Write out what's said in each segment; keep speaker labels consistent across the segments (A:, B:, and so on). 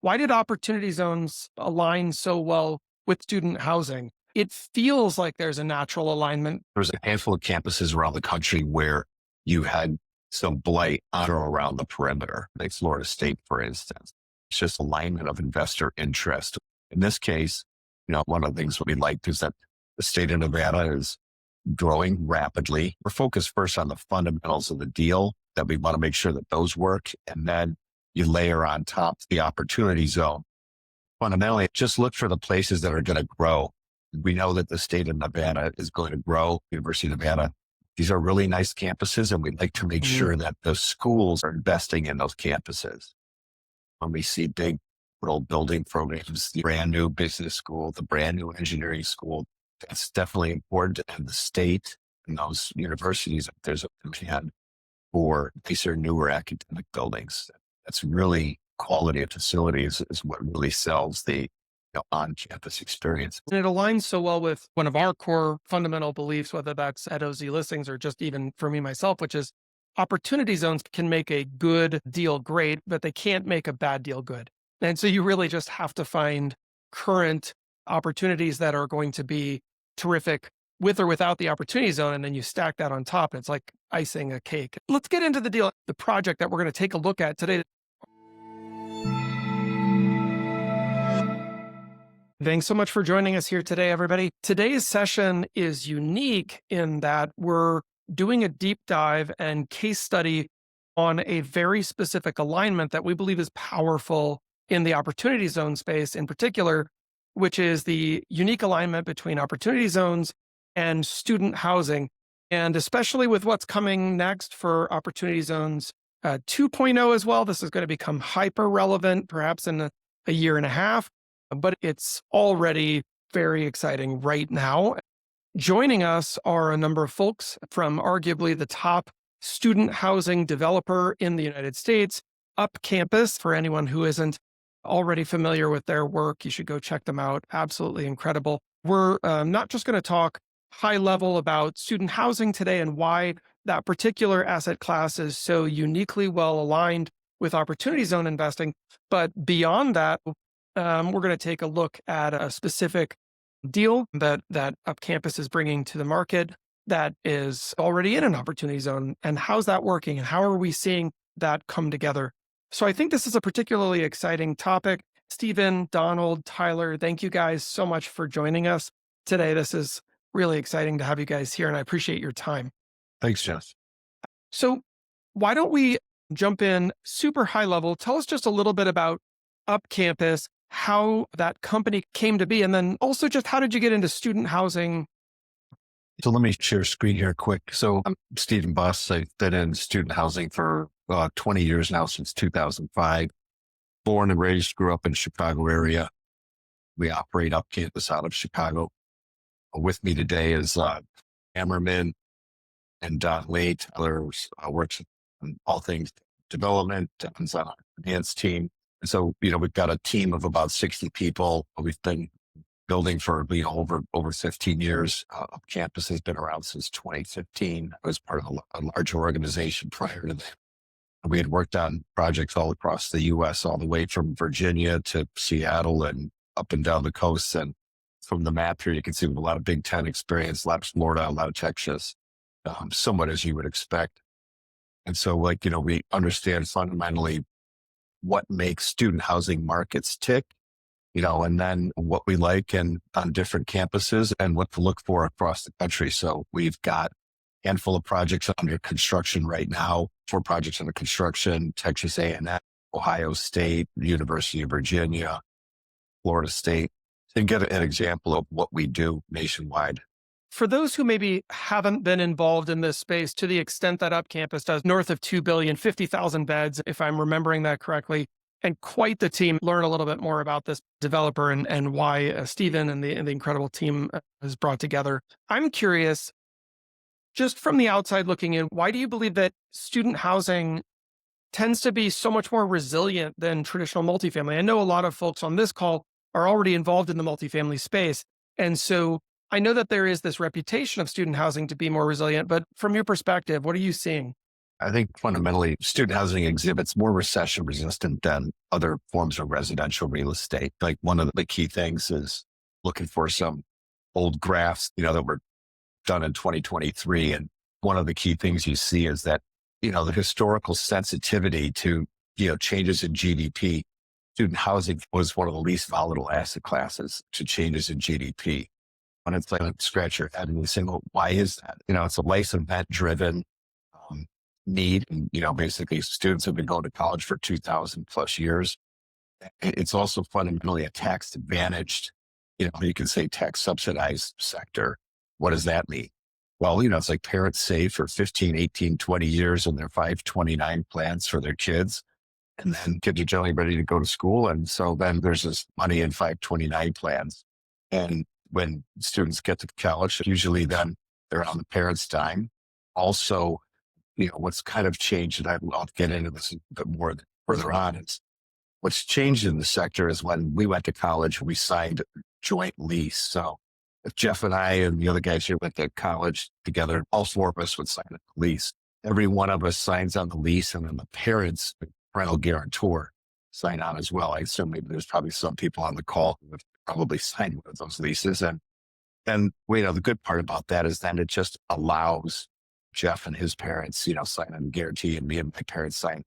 A: Why did opportunity zones align so well with student housing? It feels like there's a natural alignment.
B: There's a handful of campuses around the country where you had some blight on or around the perimeter, like Florida State, for instance. It's just alignment of investor interest. In this case, one of the things we liked is that the state of Nevada is growing rapidly. We're focused first on the fundamentals of the deal, that we want to make sure that those work. And then you layer on top the opportunity zone. Fundamentally, just look for the places that are going to grow. We know that the state of Nevada is going to grow. University of Nevada, these are really nice campuses, and we'd like to make sure that the schools are investing in those campuses. When we see big old building programs, the brand new business school, the brand new engineering school, that's definitely important. And the state and those universities, there's a demand for nicer, newer academic buildings. That's really quality of facilities is what really sells the on-campus experience.
A: And it aligns so well with one of our core fundamental beliefs, whether that's at OZ Listings or just even for me myself, which is opportunity zones can make a good deal great, but they can't make a bad deal good. And so you really just have to find current opportunities that are going to be terrific with or without the opportunity zone. And then you stack that on top, and it's like icing a cake. Let's get into the deal, the project that we're going to take a look at today. Thanks so much for joining us here today, everybody. Today's session is unique in that we're doing a deep dive and case study on a very specific alignment that we believe is powerful in the opportunity zone space in particular, which is the unique alignment between opportunity zones and student housing. And especially with what's coming next for opportunity zones 2.0 as well, this is going to become hyper relevant perhaps in a year and a half. But it's already very exciting right now. Joining us are a number of folks from arguably the top student housing developer in the United States, UpCampus. For anyone who isn't already familiar with their work, you should go check them out. Absolutely incredible. We're not just going to talk high level about student housing today and why that particular asset class is so uniquely well aligned with opportunity zone investing, but beyond that, we're going to take a look at a specific deal that UpCampus is bringing to the market that is already in an opportunity zone, and how's that working and how are we seeing that come together. So I think this is a particularly exciting topic. Stephen, Donald, Tyler, thank you guys so much for joining us today. This is really exciting to have you guys here, and I appreciate your time.
B: Thanks, Jeff.
A: So why don't we jump in super high level? Tell us just a little bit about UpCampus, how that company came to be, and then also just how did you get into student housing?
B: So let me share screen here quick. So I'm Stephen Buss. I've been in student housing for 20 years now, since 2005. Born and raised, grew up in the Chicago area. We operate UpCampus out of Chicago. With me today is Hammerman and Don Lee. Tyler works on all things development. Don's on our finance team. And so, we've got a team of about 60 people. We've been building for over 15 years. UpCampus has been around since 2015. I was part of a larger organization prior to that. We had worked on projects all across the U.S., all the way from Virginia to Seattle and up and down the coast. And from the map here, you can see we have a lot of Big Ten experience, a lot of Florida, a lot of Texas, somewhat as you would expect. And so, we understand fundamentally what makes student housing markets tick, and then what we like and on different campuses and what to look for across the country. So we've got a handful of projects under construction right now, 4 projects under construction: Texas A&M, Ohio State, University of Virginia, Florida State, to get an example of what we do nationwide.
A: For those who maybe haven't been involved in this space to the extent that UpCampus does, north of 2 billion, 50,000 beds, if I'm remembering that correctly, and quite the team. Learn a little bit more about this developer and why Stephen and the incredible team has brought together. I'm curious, just from the outside looking in, why do you believe that student housing tends to be so much more resilient than traditional multifamily? I know a lot of folks on this call are already involved in the multifamily space. And so I know that there is this reputation of student housing to be more resilient, but from your perspective, what are you seeing?
B: I think fundamentally student housing exhibits more recession resistant than other forms of residential real estate. Like one of the key things is looking for some old graphs, that were done in 2023. And one of the key things you see is that, the historical sensitivity to, changes in GDP. Student housing was one of the least volatile asset classes to changes in GDP. And it's like, scratch your head and you say, well, why is that? It's a life event driven um, need. And, basically students have been going to college for 2000 plus years. It's also fundamentally a tax advantaged, you can say tax subsidized sector. What does that mean? Well, it's like parents save for 15, 18, 20 years in their 529 plans for their kids. And then kids are generally ready to go to school. And so then there's this money in 529 plans. And when students get to college, usually then they're on the parents' dime. Also, what's kind of changed, and I'll get into this a bit more further on, is what's changed in the sector is when we went to college, we signed a joint lease. So if Jeff and I and the other guys here went to college together, all four of us would sign a lease. Every one of us signs on the lease, and then the parents, the parental guarantor, sign on as well. I assume maybe there's probably some people on the call who have probably signed one of those leases. And the good part about that is then it just allows Jeff and his parents, sign on the guarantee, and me and my parents sign.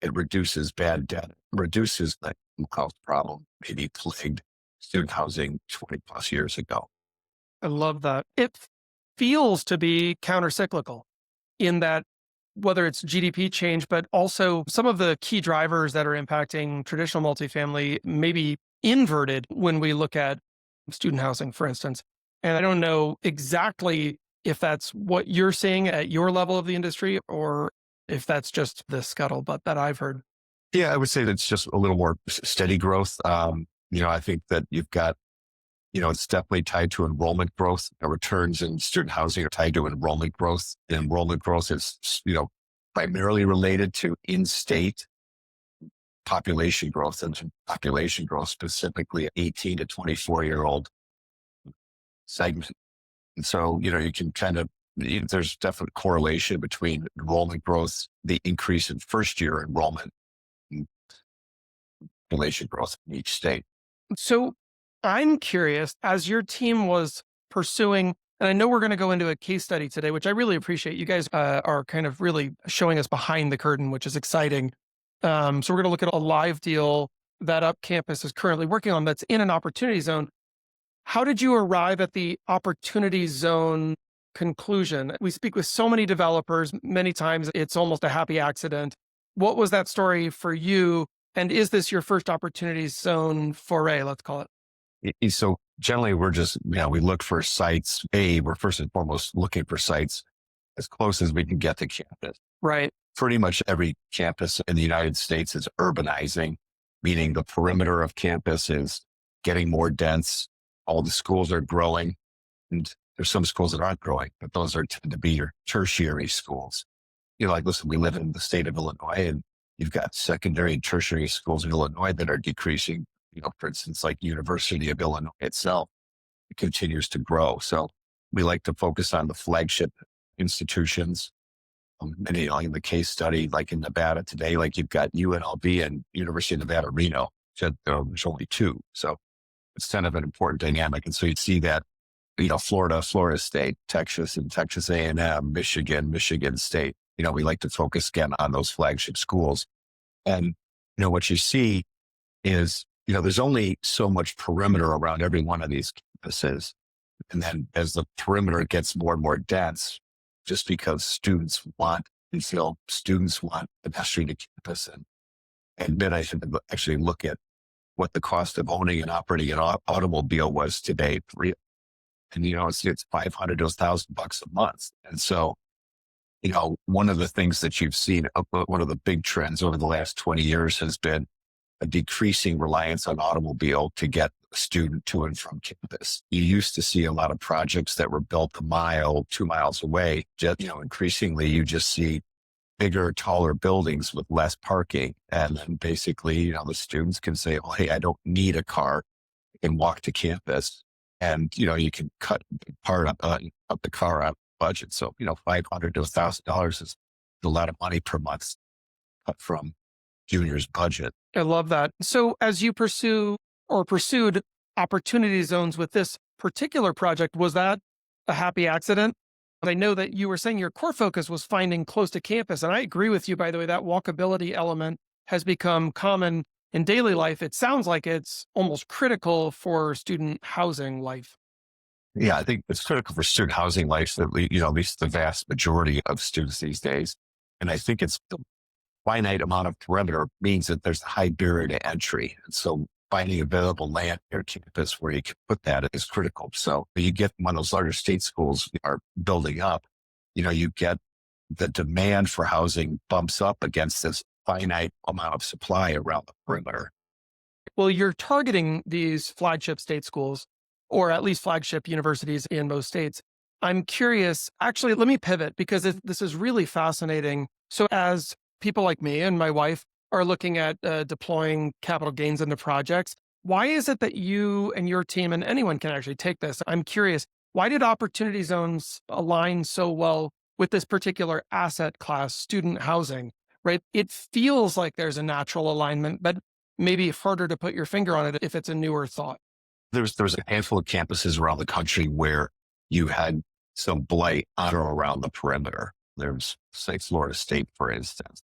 B: It reduces bad debt, reduces the health problem, maybe plagued student housing 20 plus years ago.
A: I love that. It feels to be countercyclical in that whether it's GDP change, but also some of the key drivers that are impacting traditional multifamily may be inverted when we look at student housing, for instance. And I don't know exactly if that's what you're seeing at your level of the industry or if that's just the scuttlebutt that I've heard.
B: Yeah, I would say that's just a little more steady growth. I think that you've got, it's definitely tied to enrollment growth. Returns in student housing are tied to enrollment growth. And enrollment growth is, primarily related to in-state population growth, and population growth specifically 18 to 24-year-old segment. And so, you can kind of, there's definite correlation between enrollment growth, the increase in first year enrollment, and population growth in each state.
A: So I'm curious, as your team was pursuing, and I know we're going to go into a case study today, which I really appreciate. You guys are kind of really showing us behind the curtain, which is exciting. So we're going to look at a live deal that UpCampus is currently working on that's in an opportunity zone. How did you arrive at the opportunity zone conclusion? We speak with so many developers. Many times it's almost a happy accident. What was that story for you? And is this your first opportunity zone foray, let's call it?
B: So generally we're just, we look for sites. We're first and foremost looking for sites as close as we can get to campus.
A: Right.
B: Pretty much every campus in the United States is urbanizing, meaning the perimeter of campus is getting more dense. All the schools are growing, and there's some schools that aren't growing, but those tend to be your tertiary schools. Listen, we live in the state of Illinois, and you've got secondary and tertiary schools in Illinois that are decreasing. For instance, like University of Illinois itself, it continues to grow. So we like to focus on the flagship institutions. And in the case study, like in Nevada today, like you've got UNLV and University of Nevada, Reno. So there's only two. So it's kind of an important dynamic. And so you'd see that, Florida State, Texas and Texas A&M, Michigan State. We like to focus again on those flagship schools. And, what you see is, there's only so much perimeter around every one of these campuses. And then as the perimeter gets more and more dense, just because students want pedestrian to campus, and then I should actually look at what the cost of owning and operating an automobile was today. And, it's $500 to $1,000 a month. And so, one of the things that you've seen, one of the big trends over the last 20 years has been a decreasing reliance on automobile to get a student to and from campus. You used to see a lot of projects that were built a mile, 2 miles away. Just, increasingly you just see bigger, taller buildings with less parking. And then basically, the students can say, oh, hey, I don't need a car. I can walk to campus. And, you can cut part of the car out of the budget. So, $500 to $1,000 is a lot of money per month cut from junior's budget.
A: I love that. So as you pursue or pursued opportunity zones with this particular project, was that a happy accident? I know that you were saying your core focus was finding close to campus. And I agree with you, by the way, that walkability element has become common in daily life. It sounds like it's almost critical for student housing life.
B: Yeah, I think it's critical for student housing life, at at least the vast majority of students these days. And I think it's the finite amount of perimeter means that there's a high barrier to entry. And so finding available land near campus where you can put that is critical. So you get one of those larger state schools are building up, you get the demand for housing bumps up against this finite amount of supply around the perimeter.
A: Well, you're targeting these flagship state schools, or at least flagship universities in most states. I'm curious, actually, let me pivot because this is really fascinating. So, as people like me and my wife are looking at deploying capital gains into projects, why is it that you and your team and anyone can actually take this? I'm curious, why did opportunity zones align so well with this particular asset class, student housing, right? It feels like there's a natural alignment, but maybe harder to put your finger on it if it's a newer thought.
B: There was a handful of campuses around the country where you had some blight on or around the perimeter. There's, say, Florida State, for instance.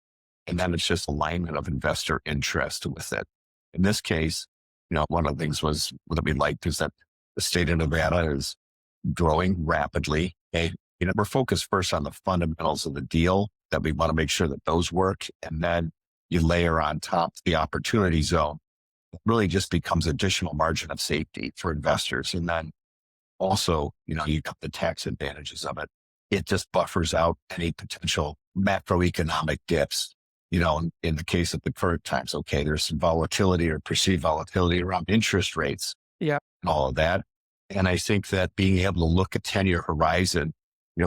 B: And then it's just alignment of investor interest with it. In this case, one of the things was that we liked is that the state of Nevada is growing rapidly. And, we're focused first on the fundamentals of the deal, that we want to make sure that those work. And then you layer on top the opportunity zone. It really just becomes additional margin of safety for investors. And then also, you got the tax advantages of it. It just buffers out any potential macroeconomic dips. In the case of the current times, okay, there's some volatility or perceived volatility around interest rates.
A: Yeah.
B: And all of that. And I think that being able to look at 10-year horizon,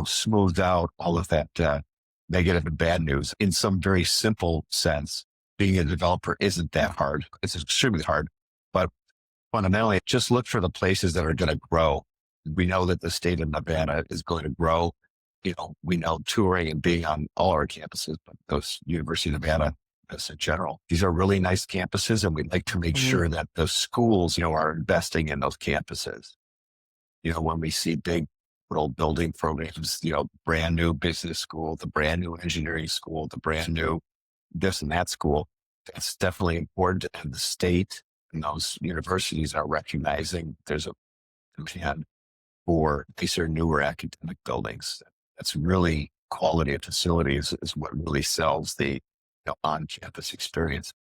B: smoothed out all of that negative and bad news in some very simple sense. Being a developer isn't that hard. It's extremely hard, but fundamentally just look for the places that are going to grow. We know that the state of Nevada is going to grow. We know touring and being on all our campuses, but those University of Nevada as in general, these are really nice campuses. And we'd like to make sure that the schools, are investing in those campuses. When we see big old building programs, brand new business school, the brand new engineering school, the brand new this and that school, that's definitely important. And the state and those universities are recognizing there's a demand for nicer, newer academic buildings. That's really quality of facilities is what really sells the on-campus experience.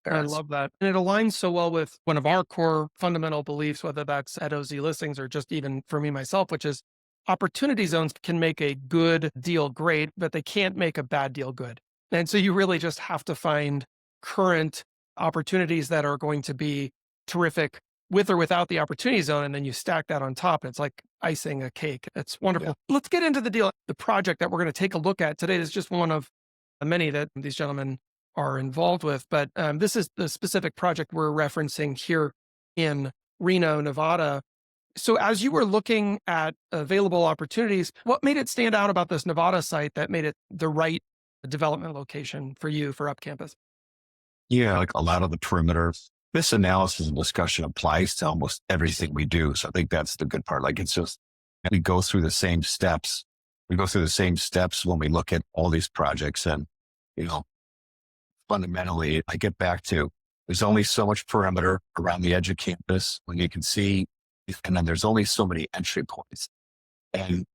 A: I love that. And it aligns so well with one of our core fundamental beliefs, whether that's at OZ listings or just even for me myself, which is opportunity zones can make a good deal great, but they can't make a bad deal good. And so you really just have to find current opportunities that are going to be terrific with or without the opportunity zone. And then you stack that on top. And it's like icing a cake. It's wonderful. Yeah. Let's get into the deal. The project that we're going to take a look at today is just one of many that these gentlemen are involved with. But this is the specific project we're referencing here in Reno, Nevada. So as you were looking at available opportunities, what made it stand out about this Nevada site that made it the right development location for you for UpCampus?
B: Yeah, like a lot of the perimeter. This analysis and discussion applies to almost everything we do. So I think that's the good part. Like it's just, we go through the same steps. We go through the same steps when we look at all these projects. And, fundamentally, I get back to, there's only so much perimeter around the edge of campus when you can see, and then there's only so many entry points. And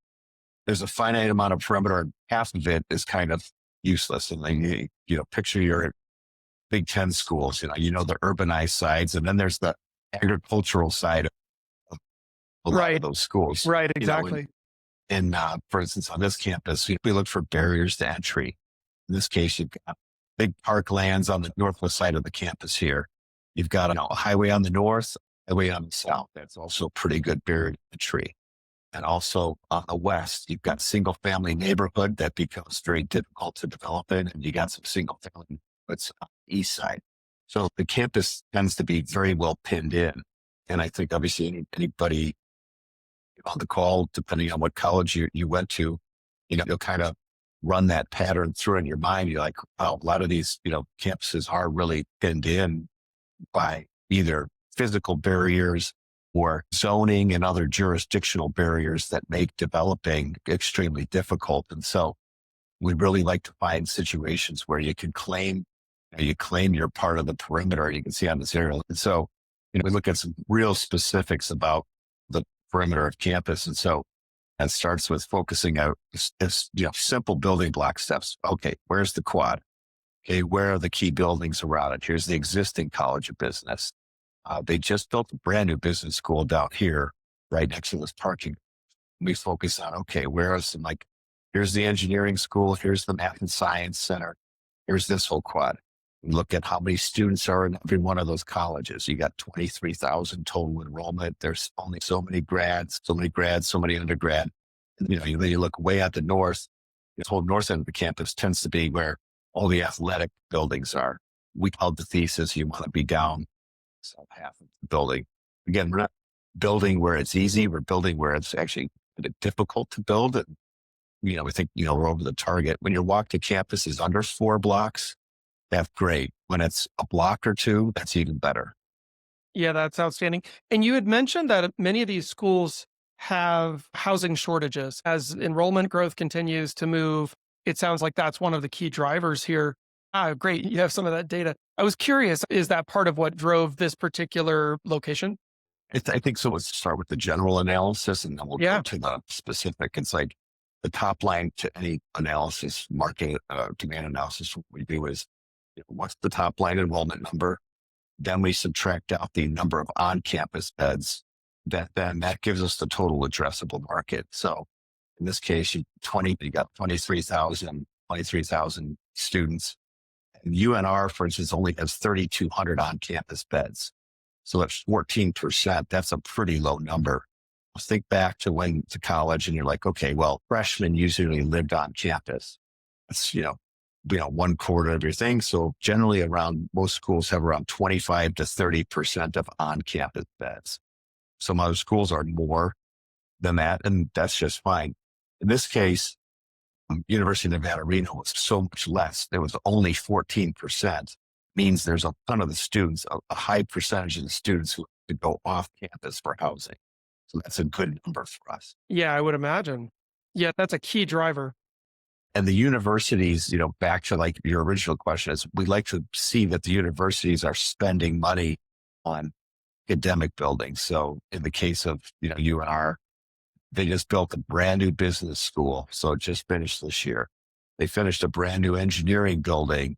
B: there's a finite amount of perimeter, and half of it is kind of useless. And then, picture your Big Ten schools, the urbanized sides, and then there's the agricultural side of a lot of those schools.
A: Right, exactly.
B: And for instance, on this campus, we look for barriers to entry. In this case, you've got big parklands on the northwest side of the campus here. You've got a highway on the north, highway on the south. That's also a pretty good barrier to entry. And also on the west, you've got single family neighborhood that becomes very difficult to develop in. And you got some single family neighborhoods on the east side. So the campus tends to be very well pinned in. And I think obviously anybody on the call, depending on what college you went to, you'll kind of run that pattern through in your mind, you're like, oh, a lot of these, campuses are really pinned in by either physical barriers or zoning and other jurisdictional barriers that make developing extremely difficult. And so we really like to find situations where you can claim, you claim you're part of the perimeter. You can see on this aerial. And so, we look at some real specifics about the perimeter of campus. And so that starts with focusing out simple building block steps. Okay, where's the quad? Okay, where are the key buildings around it? Here's the existing College of Business. They just built a brand new business school down here, right next to this parking. We focus on, okay, where are some here's the engineering school, here's the math and science center, here's this whole quad. We look at how many students are in every one of those colleges. You got 23,000 total enrollment. There's only so many grads, so many undergrad. And, then you look way at the north. The whole north end of the campus tends to be where all the athletic buildings are. We called the thesis, you want to be down south half of the building. Again, we're not building where it's easy. We're building where it's actually difficult to build. And, we think, we're over the target. When your walk to campus is under 4 blocks, that's great. When it's a block or 2, that's even better.
A: Yeah, that's outstanding. And you had mentioned that many of these schools have housing shortages. As enrollment growth continues to move, it sounds like that's one of the key drivers here. Great. You have some of that data. I was curious, is that part of what drove this particular location?
B: I think so. Let's start with the general analysis and then we'll go
A: Yeah.
B: to the specific. It's like the top line to any analysis, market demand analysis. What we do is, what's the top line enrollment number? Then we subtract out the number of on-campus beds. That gives us the total addressable market. So in this case, you got 23,000 students. And UNR, for instance, only has 3,200 on-campus beds. So that's 14%. That's a pretty low number. Think back to when to college and you're like, okay, well, freshmen usually lived on campus. It's, 1/4 of your thing. So generally most schools have around 25 to 30% of on-campus beds. Some other schools are more than that, and that's just fine. In this case, University of Nevada, Reno was so much less. There was only 14%. Means there's a ton of the students, a high percentage of the students who have to go off campus for housing. So that's a good number for us.
A: Yeah, I would imagine. Yeah, that's a key driver.
B: And the universities, back to your original question is we like to see that the universities are spending money on academic buildings. So in the case of, UNR, they just built a brand new business school. So it just finished this year. They finished a brand new engineering building,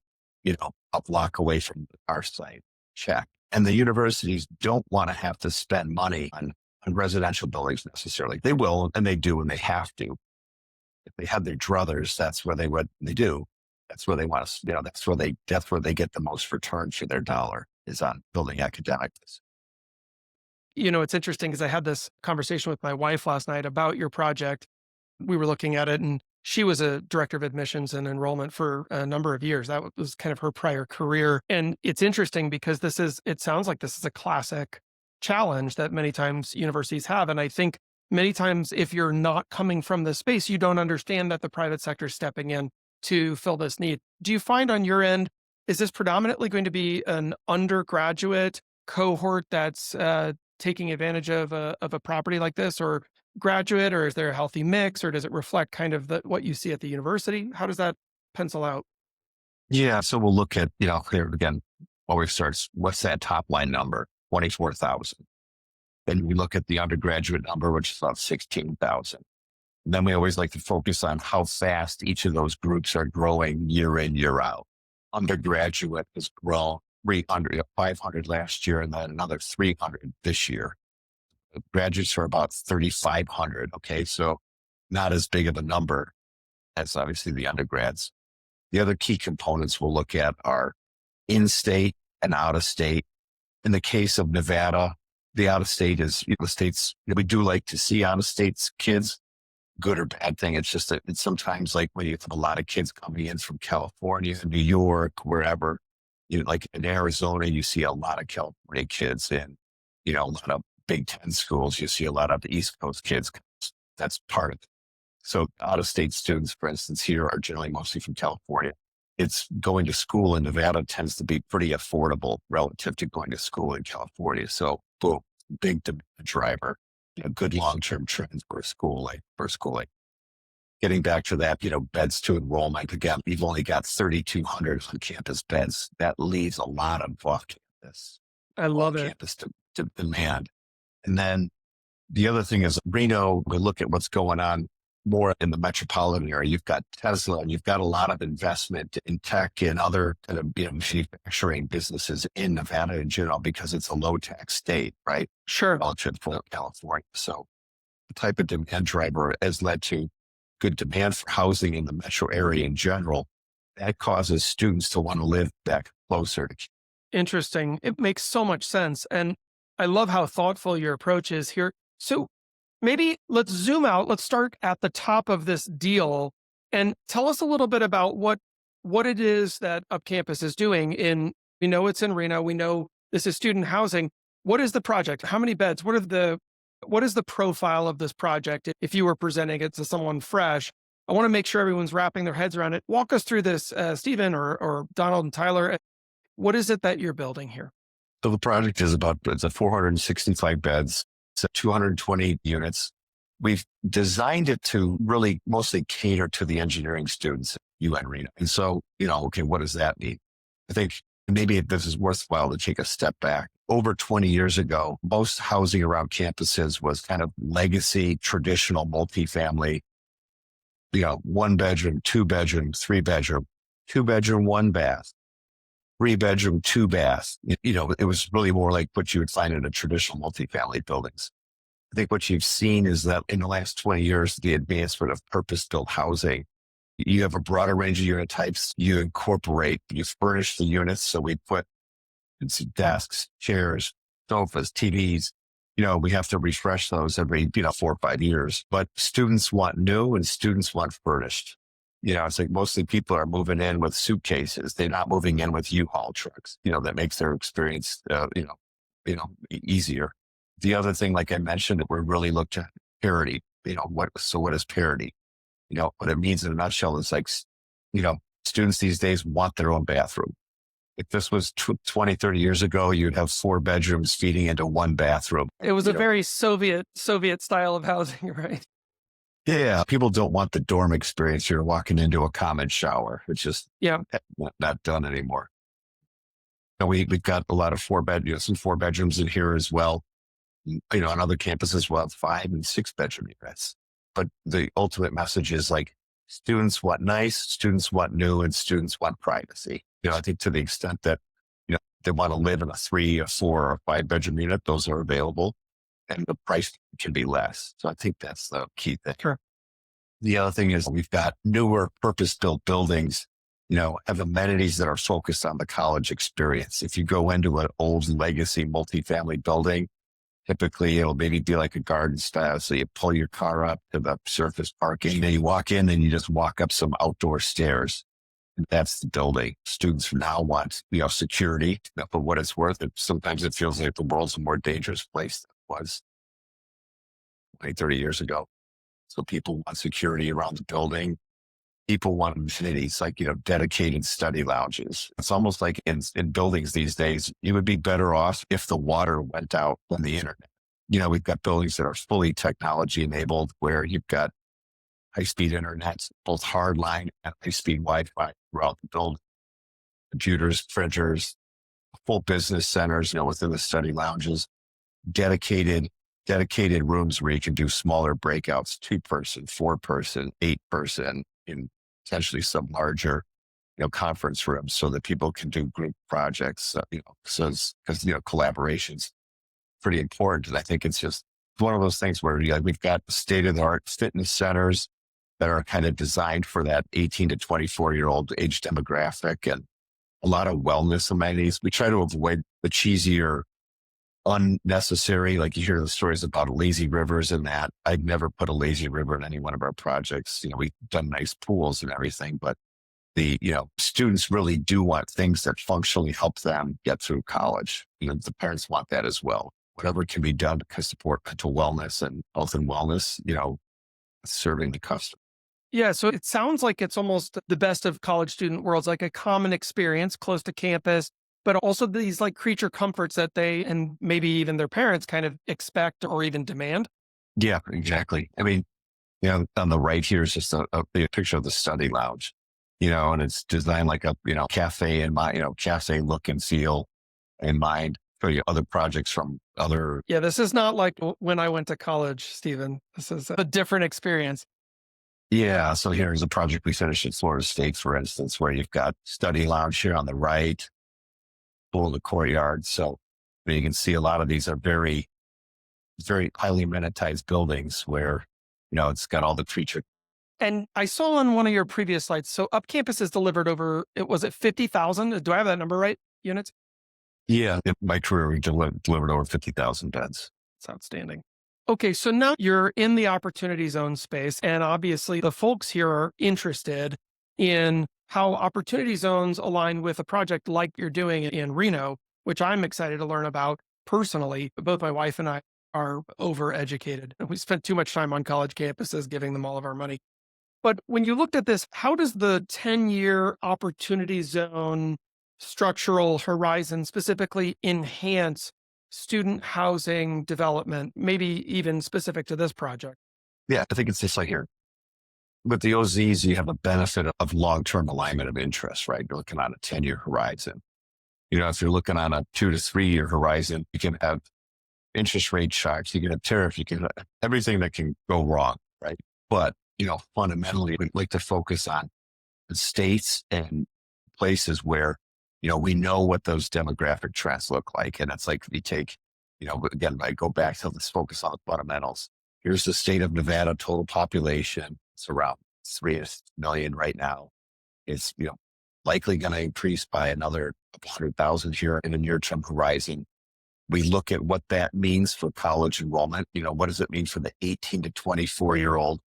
B: a block away from our site. Check. And the universities don't want to have to spend money on residential buildings necessarily. They will, and they do, and they have to. If they had their druthers, that's where they do. That's where they want to, that's where they get the most return for their dollar is on building academics.
A: It's interesting because I had this conversation with my wife last night about your project. We were looking at it and she was a director of admissions and enrollment for a number of years. That was kind of her prior career. And it's interesting because it sounds like this is a classic challenge that many times universities have. And I think many times if you're not coming from this space, you don't understand that the private sector is stepping in to fill this need. Do you find on your end, is this predominantly going to be an undergraduate cohort that's taking advantage of a property like this, or graduate, or is there a healthy mix, or does it reflect kind of what you see at the university? How does that pencil out?
B: Yeah. So we'll look at, here again, always starts, what's that top line number? 24,000. Then we look at the undergraduate number, which is about 16,000. Then we always like to focus on how fast each of those groups are growing year in, year out. Undergraduate has grown 500 last year, and then another 300 this year. Graduates are about 3,500. Okay. So not as big of a number as obviously the undergrads. The other key components we'll look at are in-state and out-of-state. In the case of Nevada, the out-of-state is, the states, we do like to see out-of-states kids, good or bad thing. It's just that it's sometimes like when you have a lot of kids coming in from California, New York, wherever, like in Arizona, you see a lot of California kids, and, a lot of Big Ten schools, you see a lot of the East Coast kids. That's part of it. So out of state students, for instance, here are generally mostly from California. It's going to school in Nevada tends to be pretty affordable relative to going to school in California. So boom, big demand driver, good long-term trend for schooling. Getting back to that, beds to enrollment. Again, we've only got 3,200 on campus beds. That leaves a lot of
A: I
B: off
A: love it.
B: campus to demand. And then the other thing is Reno, we look at what's going on more in the metropolitan area. You've got Tesla and you've got a lot of investment in tech and other kind of manufacturing businesses in Nevada in general because it's a low tax state, right?
A: Sure.
B: Relative to California. So the type of demand driver has led to good demand for housing in the metro area in general. That causes students to want to live back closer to.
A: Interesting. It makes so much sense. And I love how thoughtful your approach is here. So maybe let's zoom out. Let's start at the top of this deal and tell us a little bit about what it is that UpCampus is doing we know it's in Reno. We know this is student housing. What is the project? How many beds? What is the profile of this project? If you were presenting it to someone fresh, I want to make sure everyone's wrapping their heads around it. Walk us through this, Stephen or Donald and Tyler. What is it that you're building here?
B: So the project it's a 465 beds, it's 220 units. We've designed it to really mostly cater to the engineering students at UN Reno. And so, okay, what does that mean? I think maybe this is worthwhile to take a step back. Over 20 years ago, most housing around campuses was kind of legacy, traditional multifamily, 1 bedroom, 2 bedroom, 3 bedroom, 2 bedroom, 1 bath, 3 bedroom, 2 bath. It was really more like what you would find in a traditional multifamily buildings. I think what you've seen is that in the last 20 years, the advancement of purpose-built housing, you have a broader range of unit types. You furnish the units. So we put desks, chairs, sofas, TVs. We have to refresh those every, 4 or 5 years. But students want new and students want furnished. It's like mostly people are moving in with suitcases. They're not moving in with U-Haul trucks. That makes their experience, easier. The other thing, like I mentioned, we're really looked at parity. What is parity? What it means in a nutshell is like, students these days want their own bathroom. If this was 20, 30 years ago, you'd have 4 bedrooms feeding into 1 bathroom.
A: It was a very Soviet style of housing, right?
B: Yeah. People don't want the dorm experience. You're walking into a common shower. It's just not done anymore. We've got a lot of some 4 bedrooms in here as well. On other campuses, we'll have 5 and 6 bedroom units. But the ultimate message is like students want nice, students want new, and students want privacy. I think to the extent that, they want to live in a 3, a 4, or 5 bedroom unit, those are available and the price can be less. So I think that's the key thing.
A: Sure.
B: The other thing is we've got newer purpose-built buildings, have amenities that are focused on the college experience. If you go into an old legacy multifamily building, typically it'll maybe be like a garden style. So you pull your car up to the surface parking, then you walk in and you just walk up some outdoor stairs. And that's the building. Students now want, security, for what it's worth. Sometimes it feels like the world's a more dangerous place than it was 20, 30 years ago. So people want security around the building. People want amenities like, dedicated study lounges. It's almost like in buildings these days, you would be better off if the water went out than the internet. We've got buildings that are fully technology enabled where you've got high-speed internet, both hardline and high-speed Wi-Fi throughout the building, computers, printers, full business centers, within the study lounges, dedicated rooms where you can do smaller breakouts, 2-person, 4-person, 8-person, in potentially some larger, conference rooms so that people can do group projects, because collaboration's pretty important. And I think it's just one of those things where we've got state-of-the-art fitness centers that are kind of designed for that 18 to 24-year-old age demographic and a lot of wellness amenities. We try to avoid the cheesier, unnecessary, like you hear the stories about lazy rivers and that. I'd never put a lazy river in any one of our projects. We've done nice pools and everything, but the, students really do want things that functionally help them get through college. The parents want that as well. Whatever can be done to support mental wellness and health and wellness, serving the customer.
A: Yeah, so it sounds like it's almost the best of college student worlds, like a common experience close to campus, but also these like creature comforts that they and maybe even their parents kind of expect or even demand.
B: Yeah, exactly. I mean, on the right here is just a picture of the study lounge, and it's designed like a, cafe in mind, cafe look and feel in mind for your other projects from other.
A: Yeah, this is not like when I went to college, Stephen. This is a different experience.
B: Yeah. So here's a project we finished at Florida State, for instance, where you've got study lounge here on the right, pool in the courtyard. So you can see a lot of these are very, very highly amenitized buildings where, it's got all the feature.
A: And I saw on one of your previous slides, so UpCampus has delivered over, it was it 50,000? Do I have that number right? Units?
B: Yeah. In my career, we delivered over 50,000 beds.
A: It's outstanding. Okay, so now you're in the opportunity zone space, and obviously the folks here are interested in how opportunity zones align with a project like you're doing in Reno, which I'm excited to learn about personally. Both my wife and I are overeducated. We spent too much time on college campuses giving them all of our money. But when you looked at this, how does the 10-year opportunity zone structural horizon specifically enhance student housing development, maybe even specific to this project?
B: Yeah. I think it's just like here with the OZs, you have a benefit of long-term alignment of interest, right? You're looking on a 10-year horizon. If you're looking on a 2 to 3 year horizon, you can have interest rate shocks, you can have tariff, you can have everything that can go wrong, right? But, fundamentally, we like to focus on the states and places where, we know what those demographic trends look like. And it's like, we take, again, I go back to this focus on the fundamentals. Here's the state of Nevada total population. It's around 3 million right now. It's, likely going to increase by another 100,000 here in a near-term horizon. We look at what that means for college enrollment. What does it mean for the 18 to 24-year-old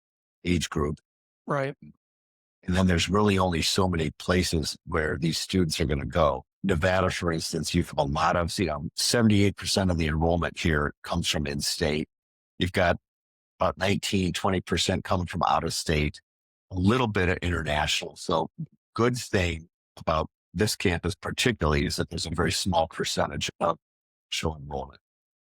B: age group?
A: Right.
B: And then there's really only so many places where these students are going to go. Nevada, for instance, you have a lot of, 78% of the enrollment here comes from in-state. You've got about 20% coming from out of state, a little bit of international. So good thing about this campus particularly is that there's a very small percentage of show enrollment.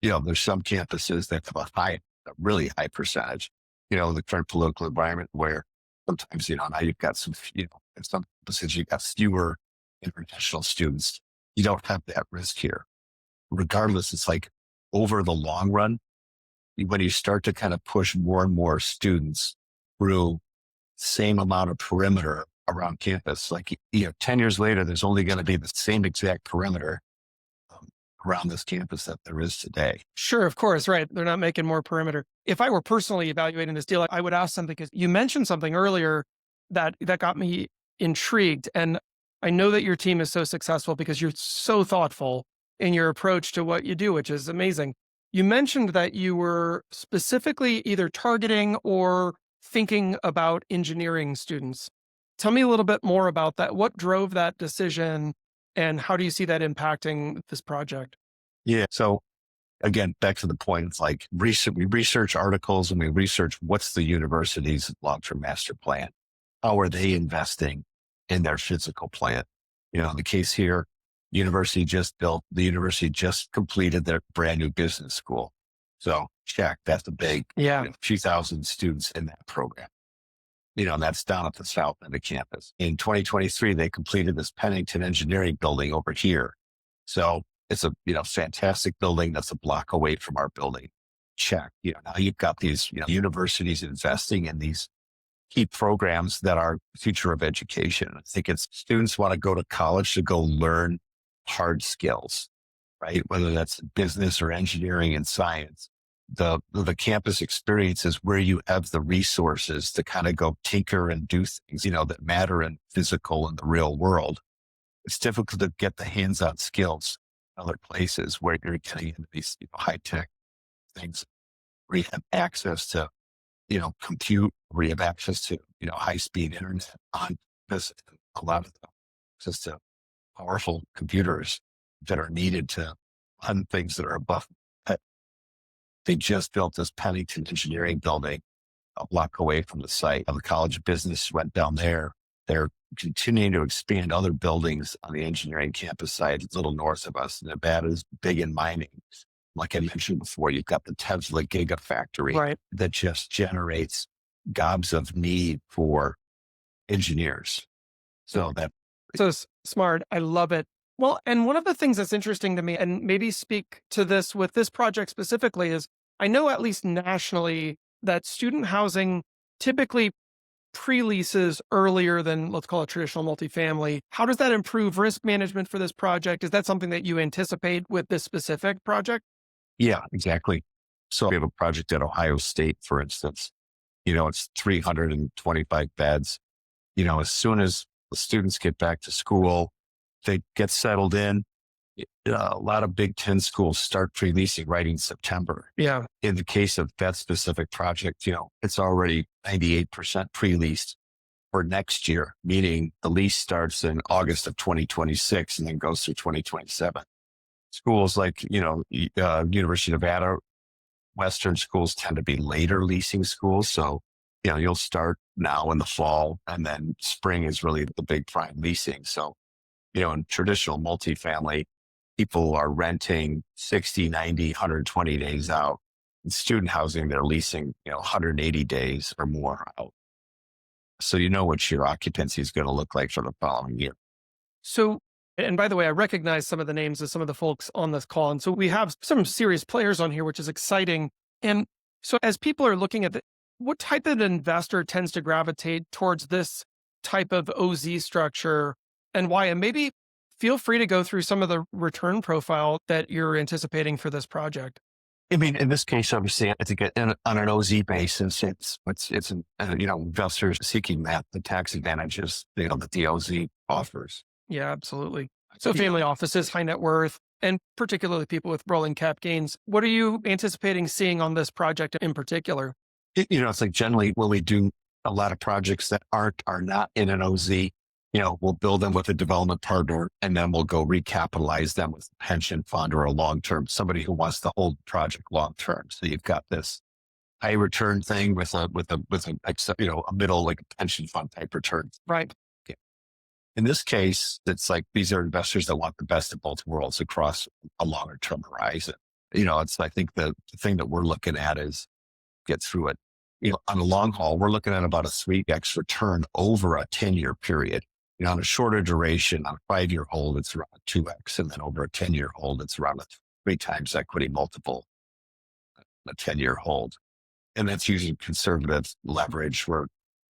B: There's some campuses that have a really high percentage, the current political environment where sometimes, now you've got some, in some campuses, you've got fewer international students. You don't have that risk here. Regardless, it's like over the long run, when you start to kind of push more and more students through same amount of perimeter around campus, like, 10 years later, there's only going to be the same exact perimeter around this campus that there is today.
A: Sure, of course, right. They're not making more perimeter. If I were personally evaluating this deal, I would ask something because you mentioned something earlier that got me intrigued. And I know that your team is so successful because you're so thoughtful in your approach to what you do, which is amazing. You mentioned that you were specifically either targeting or thinking about engineering students. Tell me a little bit more about that. What drove that decision and how do you see that impacting this project?
B: Yeah. So again, back to the point, it's like we research articles and we research what's the university's long-term master plan. How are they investing in their physical plant? In the case here, the university just completed their brand new business school. So check, that's a big,
A: Yeah.
B: few thousand students in that program. And that's down at the south end of campus. In 2023, they completed this Pennington engineering building over here. So it's a, fantastic building that's a block away from our building. Check, now you've got these, universities investing in these key programs that are the future of education. I think it's students want to go to college to go learn hard skills, right? Whether that's business or engineering and science. The campus experience is where you have the resources to kind of go tinker and do things, that matter in physical and the real world. It's difficult to get the hands-on skills in other places where you're getting into these high-tech things where you have access to, compute, where you have access to, high-speed internet on campus, and a lot of access to powerful computers that are needed to run things that are above. They just built this Pennington engineering building a block away from the site. The College of Business went down there. They're continuing to expand other buildings on the engineering campus site, a little north of us. Nevada's big in mining. Like I mentioned before, you've got the Tesla Gigafactory
A: Right.
B: that just generates gobs of need for engineers. So that,
A: So smart. I love it. Well, and one of the things that's interesting to me, and maybe speak to this with this project specifically, is I know at least nationally that student housing typically pre-leases earlier than, let's call it, traditional multifamily. How does that improve risk management for this project? Is that something that you anticipate with this specific project?
B: yeah, exactly. So we have a project at Ohio State, for instance. It's 325 beds. As soon as the students get back to school, they get settled in. A lot of Big Ten schools start pre-leasing right in September.
A: Yeah.
B: In the case of that specific project, it's already 98% pre-leased for next year, meaning the lease starts in August of 2026 and then goes through 2027. Schools like, University of Nevada, Western schools tend to be later leasing schools. So, you'll start now in the fall and then spring is really the big prime leasing. So, in traditional multifamily, people are renting 60, 90, 120 days out. In student housing, they're leasing, 180 days or more out. So you know what your occupancy is going to look like for the following year.
A: So, and by the way, I recognize some of the names of some of the folks on this call. And so we have some serious players on here, which is exciting. And so as people are looking at what type of investor tends to gravitate towards this type of OZ structure and why? And maybe feel free to go through some of the return profile that you're anticipating for this project.
B: I mean, in this case, obviously, I think on an OZ basis, it's investors seeking the tax advantages, that the OZ offers.
A: Yeah, absolutely. So
B: Yeah.
A: family offices, high net worth, and particularly people with rolling cap gains. What are you anticipating seeing on this project in particular?
B: It's like generally when we do a lot of projects that are not in an OZ, we'll build them with a development partner and then we'll go recapitalize them with a pension fund or a long-term, somebody who wants to hold the project long-term. So you've got this high return thing with a middle, like a pension fund type return.
A: Right.
B: Okay. In this case, it's like, these are investors that want the best of both worlds across a longer term horizon. I think the thing that we're looking at is get through it. On the long haul, we're looking at about a 3x return over a 10-year period. On a shorter duration, on a 5-year hold, it's around a 2x. And then over a 10-year hold, it's around a 3 times equity multiple, a 10-year hold. And that's using conservative leverage where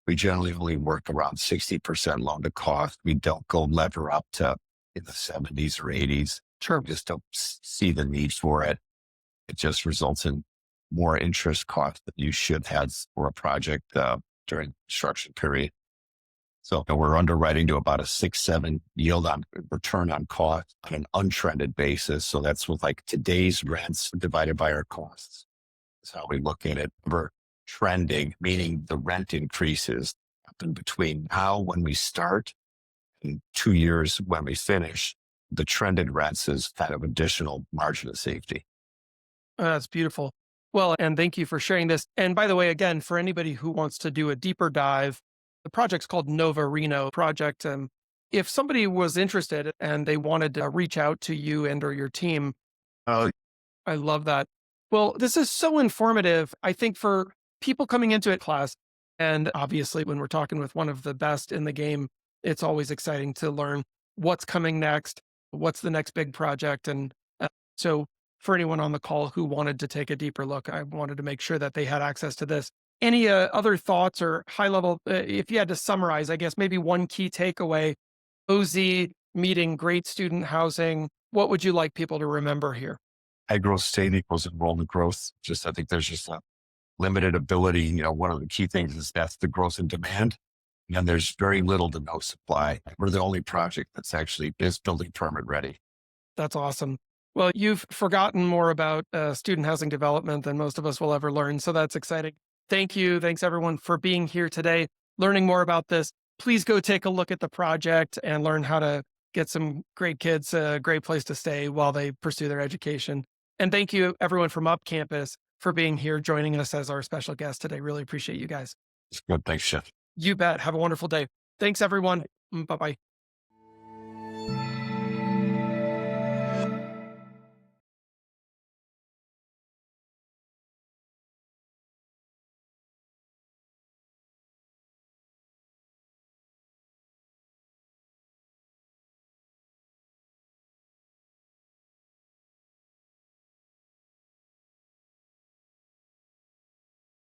B: we generally only work around 60% loan to cost. We don't go lever up to in the 70s or 80s.
A: Sure.
B: We just don't see the need for it. It just results in more interest cost that you should have for a project during the construction period. So we're underwriting to about a 6-7 yield on return on cost on an untrended basis. So that's with like today's rents divided by our costs. That's how we look at it. We're trending, meaning the rent increases happen between now when we start and 2 years when we finish. The trended rents is kind of additional margin of safety.
A: That's beautiful. Well, and thank you for sharing this. And by the way, again, for anybody who wants to do a deeper dive, the project's called Nova Reno Project. If somebody was interested and they wanted to reach out to you and or your team,
B: Uh,
A: I love that. Well, this is so informative, I think, for people coming into it class. And obviously, when we're talking with one of the best in the game, it's always exciting to learn what's coming next, what's the next big project. And so for anyone on the call who wanted to take a deeper look, I wanted to make sure that they had access to this. Any other thoughts or high level, if you had to summarize, I guess maybe one key takeaway, OZ meeting great student housing, what would you like people to remember here?
B: high growth state equals enrollment growth. I think there's just a limited ability. One of the key things is that's the growth in demand. And there's very little to no supply. We're the only project that's actually is building permit ready.
A: That's awesome. Well, you've forgotten more about student housing development than most of us will ever learn. So that's exciting. Thank you. Thanks everyone for being here today, learning more about this. Please go take a look at the project and learn how to get some great kids a great place to stay while they pursue their education. And thank you everyone from UpCampus for being here, joining us as our special guest today. Really appreciate you guys.
B: It's good. Thanks, Jeff.
A: You bet. Have a wonderful day. Thanks, everyone. Bye bye.